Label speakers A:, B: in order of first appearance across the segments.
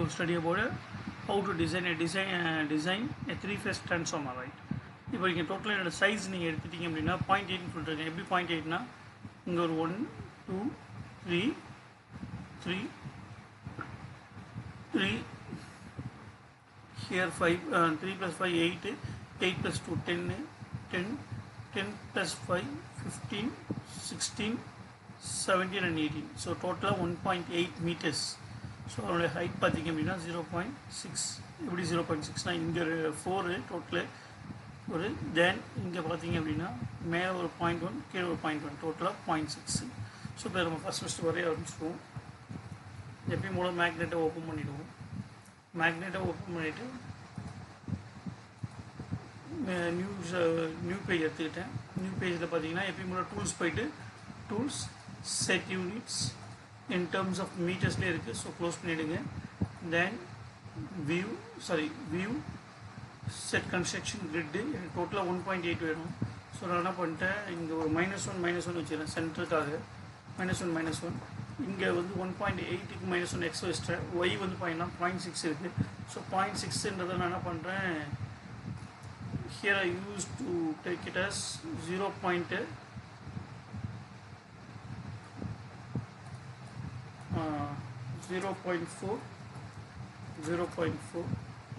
A: will study about how to design a three-phase transformer, right? இப்போ நீங்கள் டோட்டலாக என்னோட சைஸ் நீங்கள் எடுத்துட்டீங்க அப்படின்னா 0.8 சொல்லிருக்கேன். எப்படி 0.8னா இங்கே ஒரு 1 2 3 3 3 here 5 3 plus 5 8 8 plus 2 10 10 10 plus 5 15 16 17 and 18. So total 1.8 meters. So our height பார்த்திங்க அப்படின்னா 0.6. எப்படி 0.6னா இங்கே 4 டோட்டல் ஒரு தென் இங்கே பார்த்திங்க அப்படின்னா மேலே ஒரு 0.1 கீழே ஒரு 0.1 டோட்டலாக 0.6. ஸோ இப்போ நம்ம ஃபஸ்ட்டு வரைய ஆரம்பிச்சிடுவோம். எப்பயும் போல மேக்னெட்டை ஓப்பன் பண்ணிவிடுவோம். மேக்னெட்டை ஓப்பன் பண்ணிவிட்டு நியூ பேஜ் எடுத்துக்கிட்டேன். நியூ பேஜில் பார்த்தீங்கன்னா எப்பயும் போல டூல்ஸ் போயிட்டு tools set units in terms of மீட்டர்ஸ்லேயே இருக்குது. ஸோ க்ளோஸ் பண்ணிவிடுங்க. Then view set construction grid எனக்கு டோட்டலாக 1.8 வேணும். ஸோ நான் என்ன பண்ணிட்டேன், இங்கே ஒரு -1 வச்சுக்கிறேன் சென்டருக்காக. -1 இங்கே வந்து 1.8க்கு -1 எக்ஸ் வச்சிட்டேன். ஒய் வந்து பார்த்தீங்கன்னா 0.6 இருக்குது. ஸோ 0.6ன்றதை நான் என்ன பண்ணுறேன், here I used to take it as 0.4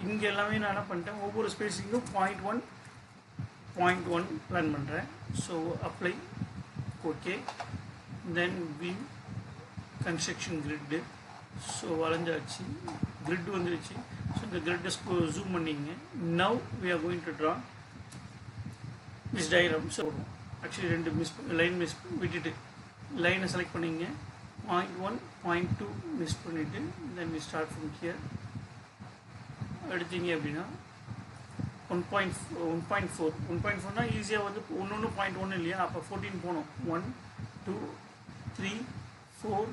A: இங்கே எல்லாமே நான் என்ன பண்ணிட்டேன், ஒவ்வொரு ஸ்பேஸிங்கும் 0.1 பிளான் பண்ணுறேன். So apply okay. Then view construction grid. So வரைஞ்சாச்சு, கிரிட் வந்துருச்சு. ஸோ இந்த கிரிட்டை ஜூம் பண்ணிங்க. Now we are going to draw this diagram. So actually 2 line miss விட்டுட்டு லைனை செலக்ட் பண்ணிங்க. 0.1 0.2 மிஸ் பண்ணிவிட்டு then we start from here. எடுத்தீங்க அப்படின்னா 1.4னா ஈஸியாக வந்து 1.1 இல்லையா, அப்போ 14 போகணும். 1 2 3 4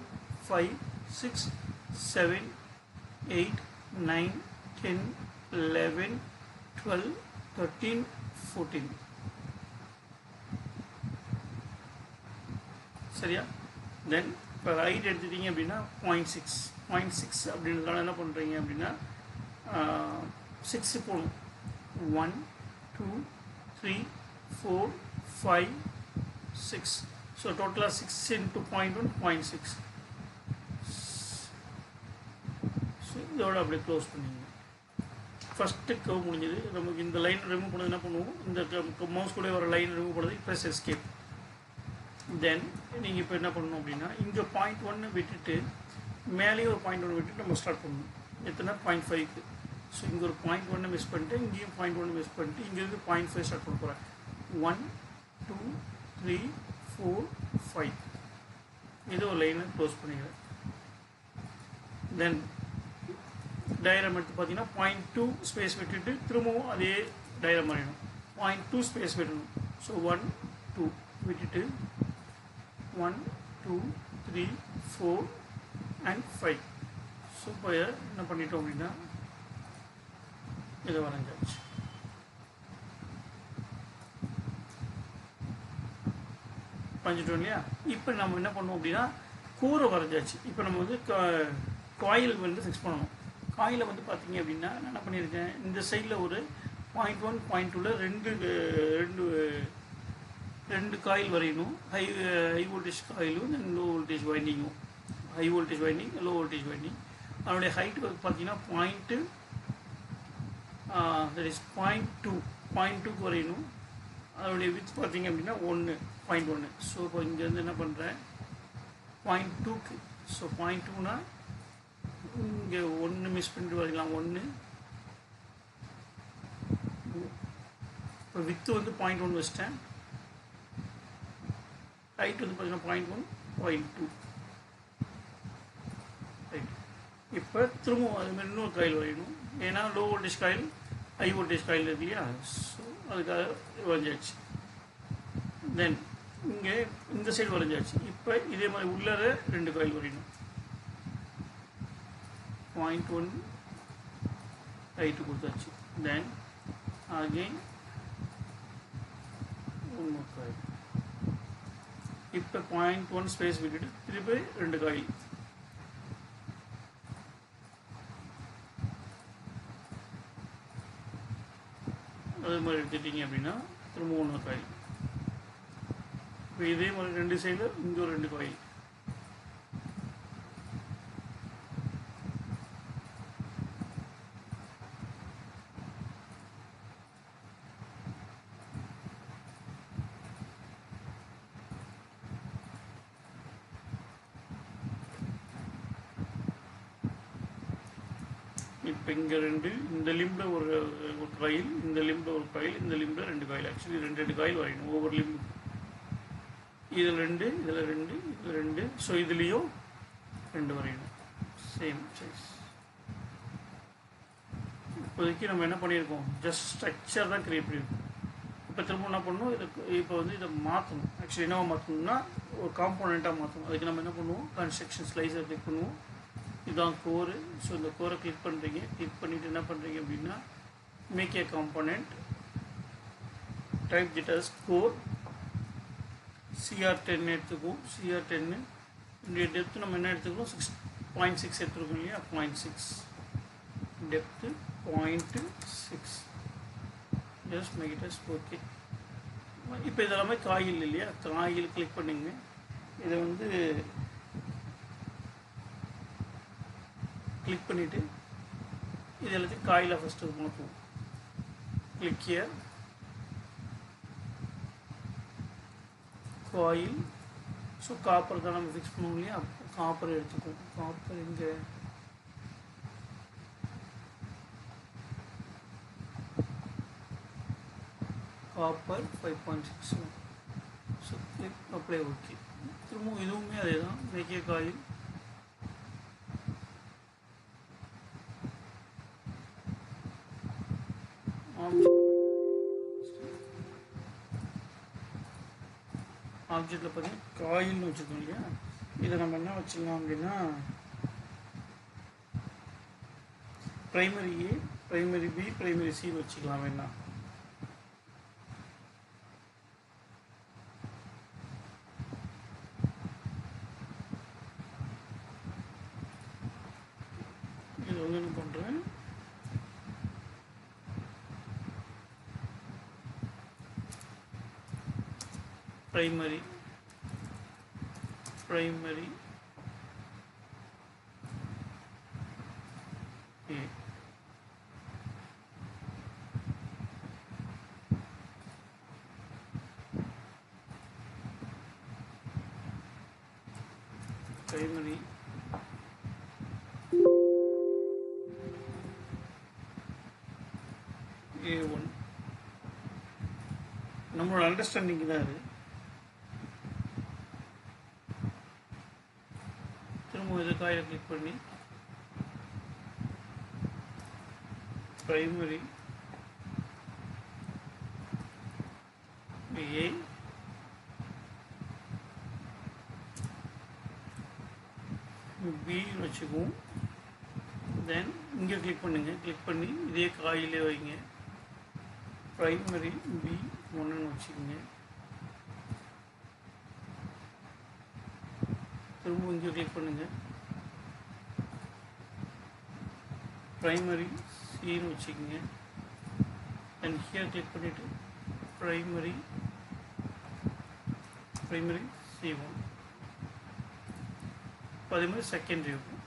A: 5 6 7 8 9 10 11 12 13 14 சரியா. தென் இப்போ ஹைட் எடுத்துட்டீங்க அப்படின்னா 0.6 அப்படின்றதால என்ன பண்ணுறீங்க அப்படின்னா 6 போகணும். 1 2 3 4 5 6. ஸோ டோட்டலாக 6 into 0.1 0.6. ஸோ இதோட அப்படியே க்ளோஸ் பண்ணிங்க. ஃபஸ்ட்டு கர்வ் முடிஞ்சது. நமக்கு இந்த லைன் ரிமூவ் பண்ணது என்ன பண்ணுவோம், இந்த மவுஸ் கூட வர லைன் ரிமூவ் பண்ணது ப்ரெஸ் எஸ்கேப். தென் நீங்கள் இப்போ என்ன பண்ணணும் அப்படின்னா இங்கே 0.1 விட்டுட்டு மேலேயே ஒரு 0.1 விட்டுட்டு நம்ம ஸ்டார்ட் பண்ணணும். எத்தனை 0.5க்கு. ஸோ இங்கே ஒரு 0.1 மிஸ் பண்ணிட்டு இங்கேயும் 0.1 மிஸ் பண்ணிட்டு இங்கேருந்து 0.5 ஸ்டார்ட் பண்ண போகிறேன். 1 2 3 4 5 இது ஒரு லைனை க்ளோஸ் பண்ணிக்கிறேன். தென் டயக்ராம் எடுத்து பார்த்தீங்கன்னா 0.2 ஸ்பேஸ் விட்டுட்டு திரும்பவும் அதே டயக்ராம் வரையணும். 0.2 ஸ்பேஸ் விடணும். ஸோ 1 2 விட்டுட்டு 1 2 3 4 and 5. ஸோ இப்போ என்ன பண்ணிட்டோம் அப்படின்னா இதை வரைஞ்சாச்சு. வரைஞ்சிட்டோம் இல்லையா. இப்போ நம்ம என்ன பண்ணோம் அப்படின்னா கூரை வரைஞ்சாச்சு. இப்போ நம்ம வந்து காயில் வந்து ஃபிக்ஸ் பண்ணணும். காயிலை வந்து பார்த்தீங்க அப்படின்னா நான் என்ன பண்ணியிருக்கேன், இந்த சைடில் ஒரு 0.1 0.2ல் ரெண்டு காயில் வரையணும். ஹை வோல்டேஜ் காயிலும் தென் லோ வோல்டேஜ் வைண்டிங்கும். High voltage winding low voltage winding. அதனுடைய ஹைட் வந்து பார்த்தீங்கன்னா that is 0.2க்கு வரையணும். அதனுடைய வித் பார்த்தீங்க அப்படின்னா 1.1. ஸோ இப்போ இங்கேருந்து என்ன பண்ணுறேன் 0.2க்கு. ஸோ 0.2னா இங்கே 1 மிஸ் பண்ணிட்டு வரைக்கலாம். 1 இப்போ வித்து வந்து 0.1 வச்சிட்டேன். ஹைட் வந்து பார்த்தீங்கன்னா 0.1 0.2 ரைட். இப்போ திரும்பவும் அதுமாதிரி இன்னொரு காயில் வரையணும். ஏன்னா low voltage coil high voltage coil இருக்கு இல்லையா. ஸோ அதுக்காக வரைஞ்சாச்சு. தென் இங்கே இந்த சைடு வரைஞ்சாச்சு. இப்போ இதே மாதிரி உள்ளர 2 காயில் வரையணும். 0.1 ஹைட்டு கொடுத்தாச்சு. தென் அகெயின் இன்னொரு காயில். இப்போ 0.1 ஸ்பேஸ் விட்டுட்டு திருப்பி 2 காயில். அதே மாதிரி எடுத்துட்டிங்க அப்படின்னா திரும்ப ஒன்று காயில். இப்போ இதே மாதிரி 2 சைடில் இங்கே ஒரு 2 காயில். இப்போ இங்கே 2, இந்த லிம்பில் ஒரு காயில், இந்த லிம்பில் ஒரு காயில், இந்த லிம்பில் 2 காயில். ஆக்சுவலி 2 காயில் வரையணும் ஒவ்வொரு லிம்பு. இதில் 2, இதில் 2, இதில் 2. ஸோ இதுலேயும் 2 வரையணும், சேம் சைஸ். இப்போதைக்கு நம்ம என்ன பண்ணியிருக்கோம், ஜஸ்ட் ஸ்ட்ரக்சர் தான் க்ரியேட் பண்ணியிருக்கோம். இப்போ திரும்ப என்ன பண்ணணும், இப்போ வந்து இதை மாற்றணும். ஆக்சுவலி என்னவா மாற்றணும்னா ஒரு காம்போனண்ட்டாக மாற்றணும். அதுக்கு நம்ம என்ன பண்ணுவோம், கன்ஸ்ட்ரக்ஷன் ஸ்லைஸை கிளிக் பண்ணுவோம். இதுதான் கோரு. ஸோ இந்த கோரை கிளிக் பண்ணுறீங்க. கிளிக் பண்ணிவிட்டு என்ன பண்ணுறீங்க அப்படின்னா make a component, type it as core. CR10 எடுத்துக்குவோம். CR10 இந்த டெப்த்து நம்ம என்ன எடுத்துக்கிறோம், 6.6 எடுத்துருக்கோம் இல்லையா, 0.6 depth 0.6. Just make it as okay. இப்போ இதெல்லாமே காயில் இல்லையா, காயில் கிளிக் பண்ணிங்க. இதை வந்து கிளிக் பண்ணிவிட்டு இது எல்லாத்தையும் காயில் ஃபஸ்ட்டு மாற்றுவோம். Click here, coil. So copper தான் நம்ம ஃபிக்ஸ் பண்ணுவோம் இல்லையா, காப்பர் எடுத்துக்குவோம். காப்பர் இங்கே copper 5.6. So click apply okay. திரும்பவும் இதுவுமே அதே தான், மேக் ஏ காயில். ஆப்ஜெக்டில் பார்த்தீங்கன்னா காயில்னு வச்சுருக்கோம் இல்லையா, இதை நம்ம என்ன வச்சுக்கலாம் அப்படின்னா primary A, primary B, primary C வச்சுக்கலாம். வேணா இது வந்து என்ன பண்ணுறேன், ப்ரைமரி A, ப்ரைமரி A1. நம்மளோட அண்டர்ஸ்டாண்டிங் தான் அது. திரும்ப இது காயில் கிளிக் பண்ணி ப்ரைமரி A, B வச்சுக்குவோம். தென் இங்கே கிளிக் பண்ணுங்கள். கிளிக் பண்ணி இதே காயிலே வைங்க. ப்ரைமரி B1 வச்சுக்கோங்க. திரும்ப இங்கே கிளிக் பண்ணுங்கள். ப்ரைமரி Cன்னு வச்சுக்கோங்க. தென் ஹியர் கிளிக் பண்ணிவிட்டு ப்ரைமரி C1. இப்போ அதே மாதிரி செகண்டரி இருக்கும்.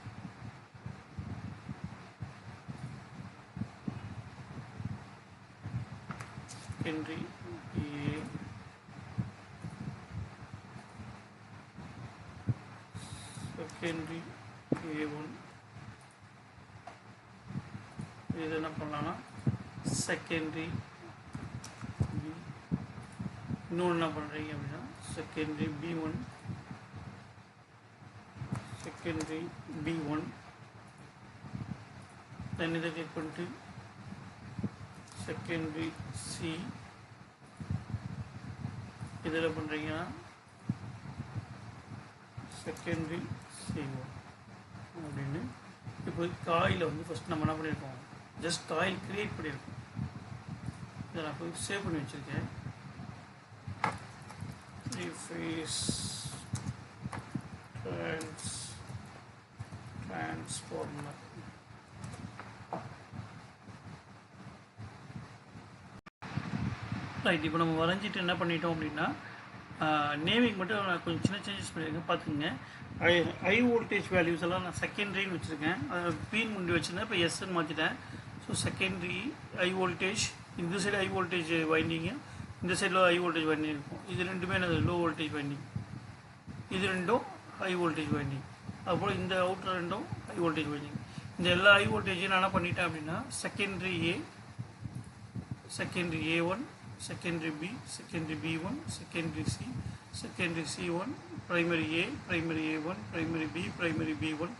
A: Secondary A, secondary A1. இது என்ன பண்ணலான்னா செகண்டரி B. இன்னொன்று என்ன பண்ணுறீங்க அப்படின்னா செகண்டரி B1, செகண்டரி B1. தென் இதை கிளிக் பண்ணிட்டு செகண்டரி C. இதில் பண்ணுறீங்கன்னா செகண்டரி C1 அப்படின்னு. இப்போ காயில் வந்து ஃபஸ்ட் நம்ம என்ன பண்ணியிருக்கோம், ஜஸ்ட் காயில் க்ரியேட் பண்ணியிருக்கோம். இதை நான் போய் சேவ் பண்ணி வச்சுருக்கேன். Phase transformer. 3 ரைட். இப்போ நம்ம வரைஞ்சிட்டு என்ன பண்ணிட்டோம் அப்படின்னா நேமிங் மட்டும் நான் கொஞ்சம் சின்ன சேஞ்சஸ் பண்ணியிருக்கேன் பார்த்துக்குங்க. ஹை வோல்டேஜ் வேல்யூஸ் எல்லாம் நான் செகண்டரின்னு வச்சுருக்கேன். பீன் முண்டி வச்சுருந்தேன், இப்போ எஸ்ன்னு மாற்றிட்டேன். ஸோ செகண்டரி ஹை வோல்டேஜ், இந்த சைடு ஹை வோல்டேஜ் வைண்டிங்கு, இந்த சைடில் ஹை வோல்டேஜ் வைண்டிங் இருக்கும். இது ரெண்டுமே என்னது லோ வோல்டேஜ் வைண்டிங், இது ரெண்டும் ஹை வோல்டேஜ் வைண்டிங். அதுபோல் இந்த அவுட்டர் ரெண்டும் ஹை வோல்டேஜ் வைண்டிங். இந்த எல்லா ஹை வோல்டேஜையும் நான் என்ன பண்ணிட்டேன் அப்படின்னா secondary A, secondary A1, secondary B, secondary B1, secondary C, secondary C1, primary A, primary A1, primary B, primary B1,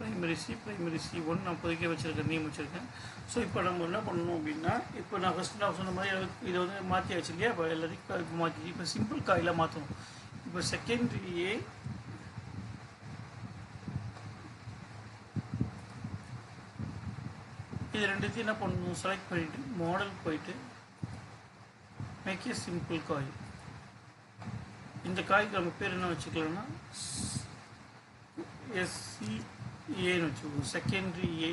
A: primary C, primary C1 நான் இப்போதைக்கு வச்சுருக்கேன், நேம் வச்சுருக்கேன். ஸோ இப்போ நம்ம என்ன பண்ணணும் அப்படின்னா, இப்போ நான் ஃபஸ்ட்டு நான் சொன்ன மாதிரி இதை வந்து மாற்றியாச்சு இல்லையா? இப்போ எல்லாத்தையும் இப்போ மாற்றி இப்போ சிம்பிள் காயில் மாற்றணும். இப்போ செகண்டரி ஏ, இது ரெண்டுத்தையும் என்ன பண்ணணும், செலக்ட் பண்ணிவிட்டு மாடல் போயிட்டு மேக் ஏ சிம்பிள் காயில். இந்த காய்க்கு நம்ம பேர் என்ன வச்சுக்கலாம்னா SCAன்னு வச்சுக்கோங்க, செகண்டரி ஏ.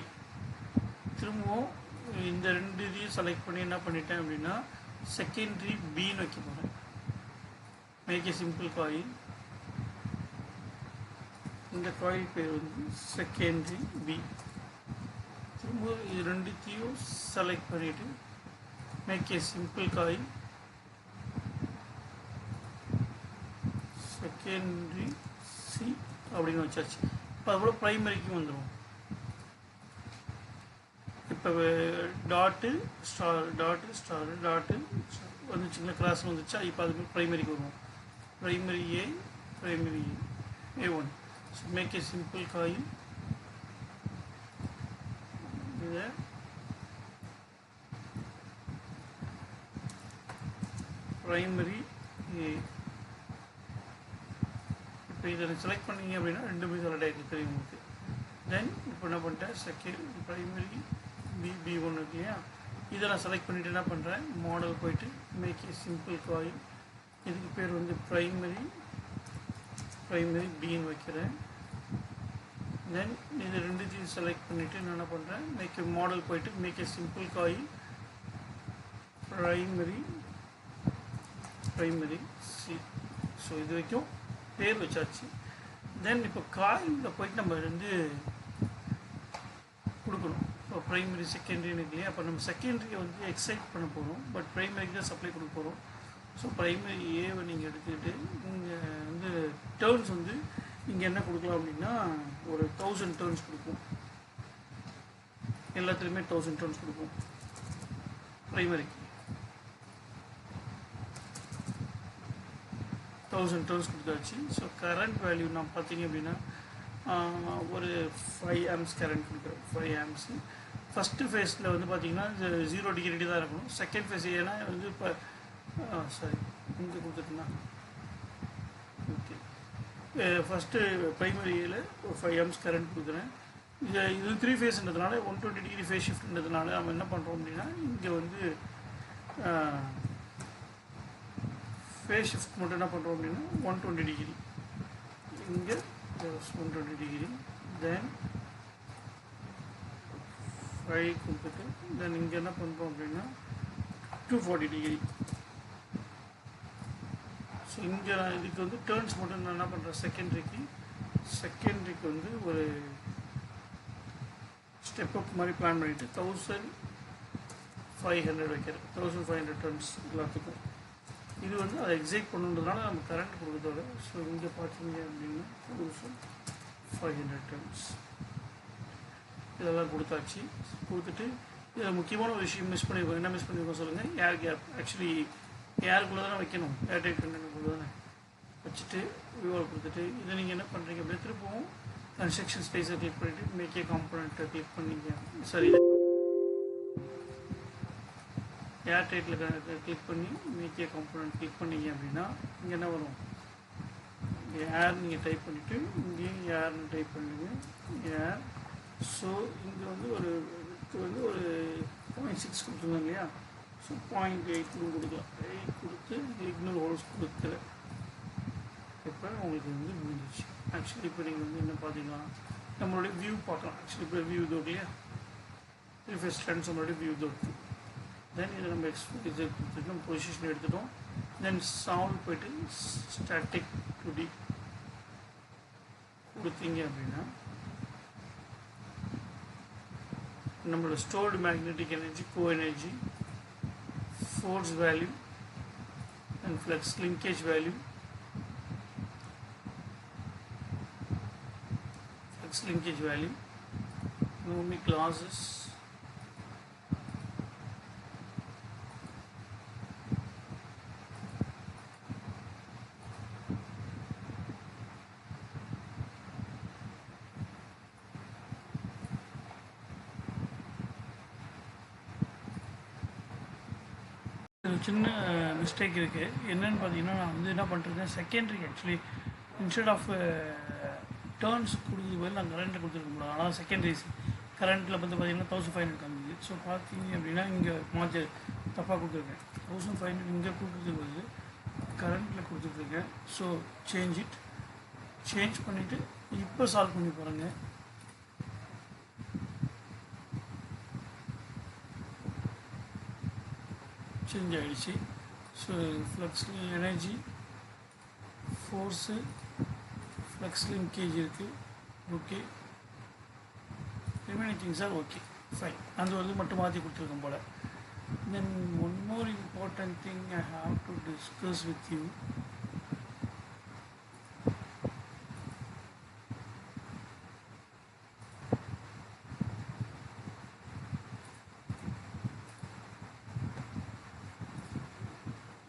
A: திரும்பவும் இந்த ரெண்டு இதையும் செலக்ட் பண்ணி என்ன பண்ணிட்டேன் அப்படின்னா செகண்டரி பின்னு வைக்க போகிறேன். Make a simple coil. இந்த காயில் பேர் வந்து செகண்டரி பி. திரும்ப இது ரெண்டுத்தையும் செலக்ட் பண்ணிவிட்டு make a simple coil secondary C அப்படின்னு வச்சாச்சு. இப்போ அதுபோல் ப்ரைமரிக்கும் வந்துடும். இப்போ dot star dot star dot வந்துச்சுங்களா, கிளாஸ் வந்துச்சா. இப்போ அதுமாதிரி ப்ரைமரிக்கு வருவோம். Primary A, primary A1. So make a simple coil. இதை ப்ரைமரி ஏ. இப்போ இதை செலக்ட் பண்ணிங்க அப்படின்னா ரெண்டுமே செலக்ட் ஆகிருக்கு தெரியும் உங்களுக்கு. தென் இப்போ என்ன பண்ணிட்டேன், செகண்ட் ப்ரைமரி B1 இருக்கு இல்லையா, இதை நான் செலக்ட் பண்ணிவிட்டு என்ன பண்ணுறேன், மாடல் போயிட்டு மேக் ஏ சிம்பிள் காயில். இதுக்கு பேர் வந்து ப்ரைமரி பின்னு வைக்கிறேன். தென் இது ரெண்டுத்தையும் செலக்ட் பண்ணிவிட்டு நான் என்ன பண்ணுறேன், மேக் ஏ மாடல் போயிட்டு make a simple coil primary C. So இது வரைக்கும் பேர் வச்சாச்சு. தென் இப்போ காயிலில் போயிட்டு நம்ம வந்து கொடுக்கணும். இப்போ ப்ரைமரி செகண்டரின்னு இருக்கு இல்லையா, அப்போ நம்ம செகண்டரியை வந்து எக்ஸைட் பண்ண போகிறோம், பட் ப்ரைமரிக்கு தான் சப்ளை கொடுக்க போகிறோம். ஸோ ப்ரைமரி ஏவை நீங்கள் எடுத்துக்கிட்டு இங்கே வந்து டேர்ன்ஸ் வந்து இங்கே என்ன கொடுக்கலாம் அப்படின்னா ஒரு 1000 டேர்ன்ஸ் கொடுக்கும். எல்லாத்துலேயுமே 1000 டேர்ன்ஸ் கொடுக்கும் ப்ரைமரிக்கு. 1000 டேர்ன்ஸ் கொடுத்தாச்சு. ஸோ கரண்ட் வேல்யூ நான் பார்த்தீங்க அப்படின்னா ஒரு 5 amps கரண்ட் கொடுக்குறேன். 5 amps ஃபஸ்ட்டு ஃபேஸில் வந்து பார்த்தீங்கன்னா 0 டிகிரி தான் இருக்கணும். செகண்ட் ஃபேஸ் ஏன்னா வந்து இப்போ சாரி இங்கே கொடுத்துட்டுனா ஓகே. ஃபஸ்ட்டு ப்ரைமரியில் ஒரு 5 amps கரண்ட் கொடுக்குறேன். இது 3 ஃபேஸ்ன்றதுனால 120 டிகிரி ஃபேஸ் ஷிஃப்ட்ன்றதுனால நம்ம என்ன பண்ணுறோம் அப்படின்னா இங்கே வந்து ஃபேஸ் ஷிஃப்ட் மட்டும் என்ன பண்ணுறோம் அப்படின்னா 120 டிகிரி, இங்கே 120 டிகிரி. தென் 5 கொடுத்துட்டு தென் இங்கே என்ன பண்ணுறோம் அப்படின்னா 240 டிகிரி. ஸோ இங்கே நான் இதுக்கு வந்து டேர்ன்ஸ் மட்டும் நான் என்ன பண்ணுறேன், செகண்டரிக்கு வந்து ஒரு ஸ்டெப் அப் மாதிரி பிளான் பண்ணிவிட்டு 1500 வைக்கிறேன். 1500 டேர்ன்ஸ் எல்லாத்துக்கும். இது வந்து அதை எக்ஸைட் பண்ணுன்றதுனால நம்ம கரண்ட் கொடுக்குறதோட. ஸோ இங்கே பார்த்தீங்க அப்படின்னா 1500 டேர்ன்ஸ் இதெல்லாம் கொடுத்தாச்சு. கொடுத்துட்டு இதில் முக்கியமான ஒரு விஷயம் மிஸ் பண்ணியிருக்கோம். என்ன மிஸ் பண்ணியிருக்கோம் சொல்லுங்கள், ஏர் கேப். ஆக்சுவலி ஏருக்குள்ளே தானே வைக்கணும், ஏர் டைட் கண்டெய்னருக்குள்ளே தானே வச்சுட்டு வியூவில் கொடுத்துட்டு இதை நீங்கள் என்ன பண்ணுறீங்க அப்படியே திருப்பவும் கன்ஸ்ட்ரக்ஷன் ஸ்பேஸை கிளிக் பண்ணிவிட்டு மேக் ஏ காம்பனண்ட்டை கிளிக் பண்ணிங்க. சரி, ஏர் டைட்டில் கிளிக் பண்ணி மேக் ஏ காம்பனண்ட் கிளிக் பண்ணிங்க அப்படின்னா இங்கே என்ன வரும், ஏர் நீங்கள் டைப் பண்ணிவிட்டு இங்கேயும் ஏர்னு டைப் பண்ணுங்க, ஏர். ஸோ இங்கே வந்து ஒரு 0.6 கொடுத்துருந்தோம் இல்லையா, ஸோ 0.8 கொடுக்கலாம். 8 கொடுத்து சிக்னல் ஹோல்ஸ் கொடுக்குறேன். இப்போ உங்களுக்கு வந்து முடிஞ்சிச்சு. ஆக்சுவலி இப்போ நீங்கள் வந்து என்ன பார்த்தீங்கன்னா நம்மளுடைய வியூ பார்க்கலாம். ஆக்சுவலி இப்போ வியூ இதோ இல்லையா, ரிஃப்ரெஷ் ட்ரெண்ட்ஸ் நம்மளுடைய வியூ இதோ இருக்குது. தென் இதை நம்ம இது கொடுத்துட்டோம், பொசிஷன் எடுத்துட்டோம். தென் சால்வ் போய்ட்டு ஸ்டாட்டிக் 2D கொடுத்தீங்க அப்படின்னா நம்மளோட stored magnetic energy, co energy, force value and flux linkage value, flux linkage value, ohmic losses, சின்ன மிஸ்டேக் இருக்குது. என்னென்னு பார்த்தீங்கன்னா, நான் வந்து என்ன பண்ணுறேன், secondary actually instead of turns கொடுக்குறது போது நான் கரண்ட்டில் கொடுத்துருக்க முடியாது. ஆனால் செகண்டரிஸ் கரண்ட்டில் வந்து பார்த்திங்கன்னா 1500 காமிக்குது. ஸோ பார்த்தீங்க அப்படின்னா இங்கே மாற்றி தப்பாக கொடுத்துருக்கேன். 1500 இங்கே கொடுக்குறது போது கரண்ட்டில் கொடுத்துட்ருக்கேன். ஸோ சேஞ்ச் பண்ணிவிட்டு இப்போ சால்வ் பண்ணி பாருங்கள். சேஞ்ச் ஆகிடுச்சு. So flux energy, force, flux linkage இருக்குது. Okay, remaining things are okay, fine. அந்த வந்து மட்டும் மாற்றி கொடுத்துருக்கோம் போல். Then one more important thing I have to discuss with you.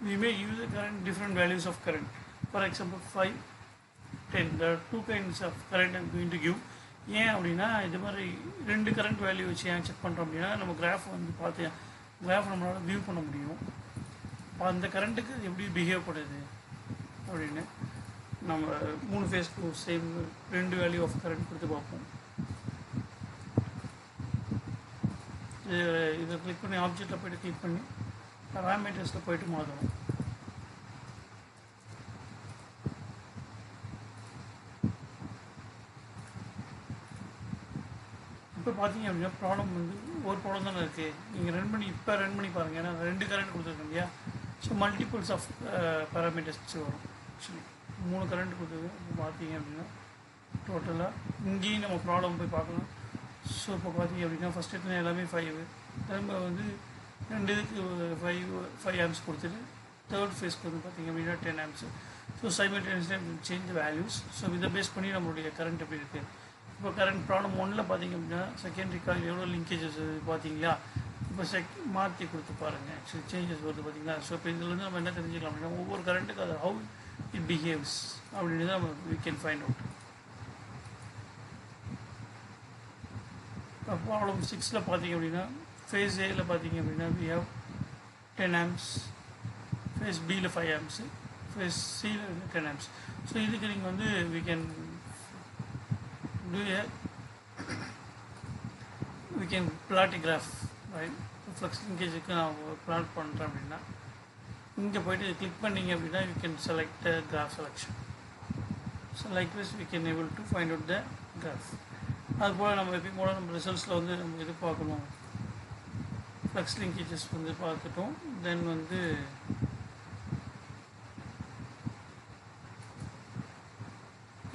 A: We may use the current, different values of current. For example, 5, 10. There are two kinds of current I'm going to give. ஏன் அப்படின்னா இது மாதிரி 2 current value வச்சு ஏன் check பண்ணுறோம் அப்படின்னா நம்ம graph வந்து பார்த்து கிராஃப் நம்மளால் வியூ பண்ண முடியும். அந்த கரண்ட்டுக்கு எப்படி பிஹேவ் பண்ணுது அப்படின்னு நம்ம 3 ஃபேஸ்க்கு சேம் 2 வேல்யூ ஆஃப் கரண்ட் கொடுத்து பார்ப்போம். இதை கிளிக் பண்ணி ஆப்ஜெக்டில் போய்ட்டு கிளிக் பண்ணி பேராமீட்டர்ஸில் போய்ட்டு மாற்றணும். இப்போ பார்த்தீங்க அப்படின்னா ப்ராப்ளம் வந்து ஒரு ப்ராப்ளம் தானே இருக்குது. நீங்கள் ரன் பண்ணி பாருங்கள். ஏன்னா 2 கரண்ட் கொடுத்துருக்கோம் இல்லையா. ஸோ மல்டிபிள்ஸ் ஆஃப் பேராமீட்டர்ஸ் வரும். ஆக்சுவலி 3 கரண்ட் கொடுத்தது பார்த்தீங்க அப்படின்னா டோட்டலாக இங்கேயும் நம்ம ப்ராப்ளம் போய் பார்க்கலாம். ஸோ இப்போ பார்த்தீங்க அப்படின்னா ஃபஸ்ட் எடுத்து எல்லாமே 5, திரும்ப வந்து 2 இதுக்கு 5 ஆம்ஸ் கொடுத்துட்டு தேர்ட் ஃபேஸ்க்கு வந்து பார்த்திங்க அப்படின்னா 10 amps. So simultaneously change values. So இதை பேஸ் பண்ணி நம்மளுடைய கரண்ட் எப்படி இருக்குது. இப்போ கரண்ட் ப்ராப்ளம் 1ல் பார்த்திங்க அப்படின்னா செகண்டரி காயில் எவ்வளோ லிங்கேஜஸ் பார்த்தீங்களா. இப்போ மாற்றி கொடுத்து பாருங்கள். ஆக்சுவலி சேஞ்சஸ் வருது பார்த்தீங்களா. ஸோ இப்போ இதுலேருந்து நம்ம என்ன தெரிஞ்சுக்கலாம் அப்படின்னா ஒவ்வொரு கரண்ட்டுக்கு அது ஹவு இட் பிஹேவ்ஸ் அப்படின்னு தான் நம்ம we can find out. Problem 6ல் பார்த்திங்க அப்படின்னா ஃபேஸ் ஏயில் பார்த்தீங்க அப்படின்னா we have 10 amps, ஃபேஸ் பியில் 5 amps, ஃபேஸ் சியில் 10 amps. ஸோ இதுக்கு நீங்கள் வந்து we can plot a graph, right? Flux லிங்கேஜுக்கு நான் பிளாட் பண்ணுறேன் அப்படின்னா இங்கே போய்ட்டு கிளிக் பண்ணிங்க அப்படின்னா you can select the graph selection. So like this we can able to find out the graph. அதுபோல் நம்ம எப்பயும் போல் நம்ம ரிசல்ட்ஸில் வந்து நம்ம இது பார்க்கணும், ஃப்ளக்ஸ் லிங்கேஜஸ் வந்து பார்த்துட்டோம். தென் வந்து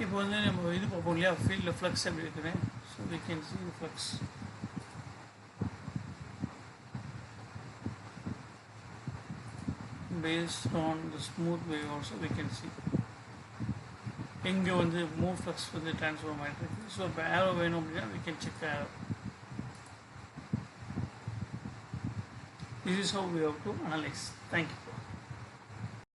A: இப்போ வந்து நம்ம இது பார்ப்போம் இல்லையா, ஃபீல்டில் ஃப்ளக்ஸ் எப்படி இருக்குன்னு. So we can see the flux based on the smooth wave also we can see. எங்கே வந்து மூவ் ஃப்ளக்ஸ் வந்து ட்ரான்ஸ்ஃபார்ம் ஆகிட்டு இருக்கு. ஸோ இப்போ ஏரோ வேணும் அப்படின்னா we can check the arrow. This is how we have to analyze. Thank you.